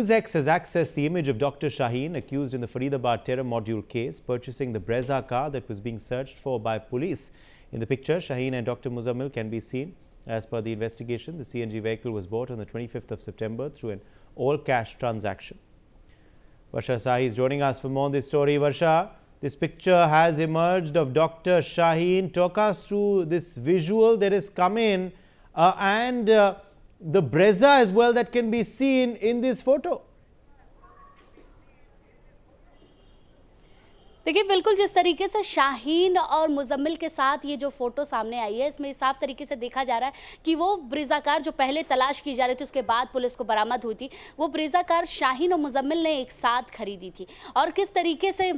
NewsX has accessed the image of Dr. Shaheen, accused in the Faridabad terror module case, purchasing the Brezza car that was being searched for by police. In the picture, Shaheen and Dr. Muzammil can be seen. As per the investigation, the CNG vehicle was bought on the 25th of September through an all-cash transaction. Varsha Sahi is joining us for more on this story. Varsha, this picture has emerged of Dr. Shaheen. Talk us through this visual that has come in and the Brezza as well that can be seen in this photo. देखिए, बिल्कुल जिस तरीके से शाहीन और मुजम्मिल के साथ ये जो फोटो सामने आई है, इसमें साफ तरीके से देखा जा रहा है कि वो ब्रेज़ा कार जो पहले तलाश की जा रही थी, उसके बाद पुलिस को बरामद हुई थी, वो ब्रेज़ा कार शाहीन और मुजम्मिल ने एक साथ खरीदी थी। और किस तरीके से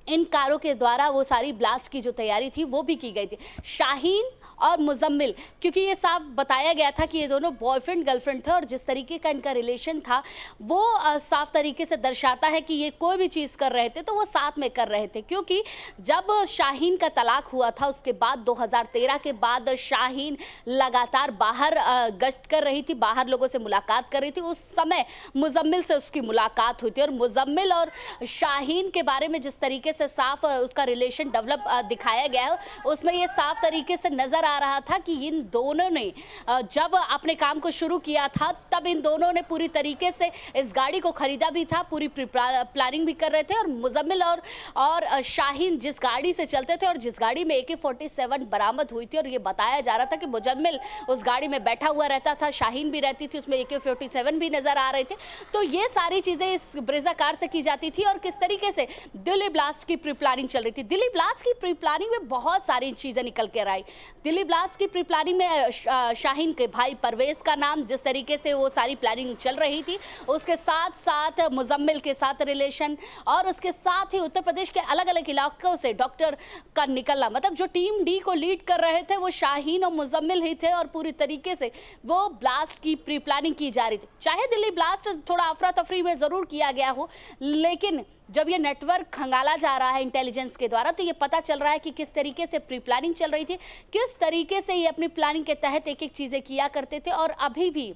इन कारों के द्वारा वो सारी ब्लास्ट की जो तैयारी थी वो भी की गई थी। शाहीन और मुजम्मिल, क्योंकि ये साफ बताया गया था कि ये दोनों बॉयफ्रेंड गर्लफ्रेंड थे और जिस तरीके का इनका रिलेशन था वो साफ तरीके से दर्शाता है कि ये कोई भी चीज़ कर रहे थे तो वो साथ में कर रहे थे। क्योंकि जब शाहीन का तलाक हुआ था उसके बाद 2013 के बाद शाहीन लगातार बाहर गश्त कर रही थी, बाहर लोगों से मुलाकात कर रही थी। उस समय मुजम्मिल से उसकी मुलाकात हुई थी और मुजम्मिल और शाहीन के बारे में जिस तरीके से साफ उसका रिलेशन डेवलप दिखाया गया है, उसमें ये साफ तरीके से नजर आ रहा था कि इन दोनों ने जब अपने काम को शुरू किया था तब इन दोनों ने पूरी तरीके से इस गाड़ी को खरीदा भी था, पूरी प्लानिंग भी कर रहे थे। और मुजम्मिल और शाहीन जिस गाड़ी से चलते थे और जिस गाड़ी में AK-47 बरामद हुई थी, और ये बताया जा रहा था कि मुजम्मिल उस गाड़ी में बैठा हुआ रहता था, शाहीन भी रहती थी, उसमें AK-47 भी नजर आ रहे थे। तो ये सारी चीजें इस ब्रेज़ा कार से की जाती थी। और किस तरीके से दिल्ली ब्लास्ट की प्री प्लानिंग चल रही थी। दिल्ली ब्लास्ट की प्री प्लानिंग में बहुत सारी चीजें निकल कर आई। दिल्ली ब्लास्ट की प्री प्लानिंग में शाहीन के भाई परवेज का नाम, जिस तरीके से वो सारी प्लानिंग चल रही थी, उसके साथ साथ मुजम्मिल के साथ रिलेशन, और उसके साथ ही उत्तर प्रदेश के अलग अलग इलाकों से डॉक्टर का निकलना, मतलब जो टीम डी को लीड कर रहे थे वो शाहीन और मुजम्मिल ही थे। और पूरी तरीके से वो ब्लास्ट की प्री प्लानिंग की जा रही थी। चाहे दिल्ली ब्लास्ट थोड़ा अफरा तफरी में जरूर किया गया हो, लेकिन जब ये नेटवर्क खंगाला जा रहा है इंटेलिजेंस के द्वारा तो ये पता चल रहा है कि किस तरीके से प्री प्लानिंग चल रही थी, किस तरीके से ये अपनी प्लानिंग के तहत एक एक चीजें किया करते थे। और अभी भी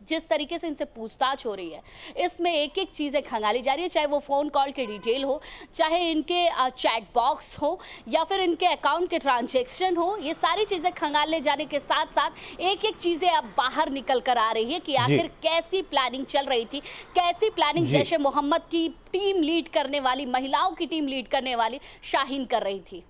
जिस तरीके से इनसे पूछताछ हो रही है, इसमें एक एक चीज़ें खंगाली जा रही है, चाहे वो फ़ोन कॉल के डिटेल हो, चाहे इनके चैट बॉक्स हो, या फिर इनके अकाउंट के ट्रांजैक्शन हो। ये सारी चीज़ें खंगालने जाने के साथ साथ एक एक चीज़ें अब बाहर निकल कर आ रही है कि आखिर कैसी प्लानिंग चल रही थी, कैसी प्लानिंग जैश-ए-मोहम्मद की टीम लीड करने वाली, महिलाओं की टीम लीड करने वाली शाहीन कर रही थी।